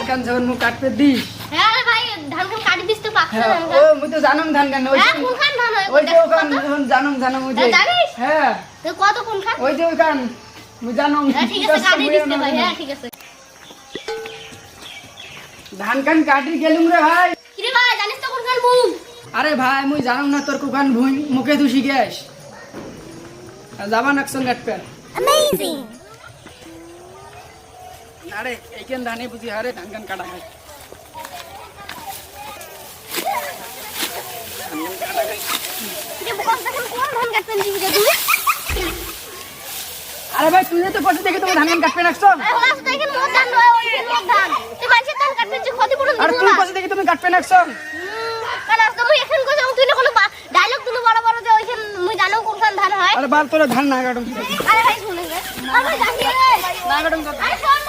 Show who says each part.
Speaker 1: কান যখন মুখ কাটতে দিস
Speaker 2: হ্যাঁ ভাই ধান কান কাটি দিস তো পাকছে
Speaker 1: হ্যাঁ
Speaker 2: ধান
Speaker 1: ও মুই তো জানম ধান কান ওই
Speaker 2: হ্যাঁ কোন খান ধান হয়
Speaker 1: ওই যে ওখান জানম ওই যে
Speaker 2: জানিস
Speaker 1: হ্যাঁ
Speaker 2: তো কত কোন খান
Speaker 1: ওই যে ওখান মুই জানম
Speaker 2: হ্যাঁ ঠিক আছে কাটি দিস তো ভাই হ্যাঁ ঠিক আছে
Speaker 1: ধান কান কাটি গেলুম রে ভাই
Speaker 2: কি রে ভাই জানিস তো কোন খান মুখ
Speaker 1: আরে ভাই মুই জানম না তোর কোখান ভুই মুখে দুষি গ্যাস যাবা নাকসন কাটপে
Speaker 2: অ্যামেজিং
Speaker 1: আরে এইখান ধানে বুঝি হারে ধান কান কাটা খাই
Speaker 2: যে বকস দেখেন কোন ধান কাটবেন দিবি রে তুমি
Speaker 1: আরে ভাই তুই তো কষ্ট দেখে তুমি ধান কান কাটপে নাকছ
Speaker 2: আরে হলাস তো এখানে মোর ধান নয় ওই মোর ধান তুই মানুষের ধান কাটবেন যে ক্ষতি পড়ে
Speaker 1: আর
Speaker 2: দিবি
Speaker 1: তুই
Speaker 2: না
Speaker 1: কষ্ট দেখে তুমি কাটপে নাকছ
Speaker 2: কাল আজ তুমি এখন কই তুই না কোনো ডায়লগ দিলু বড় বড় যে ওইখান মুই জানো কোন খান ধান হয়
Speaker 1: আরে বাল তোর ধান না কাটুম
Speaker 2: আরে ভাই শুনে রে আরে ভাই জানি রে
Speaker 1: না কাটুম
Speaker 2: আরে শোন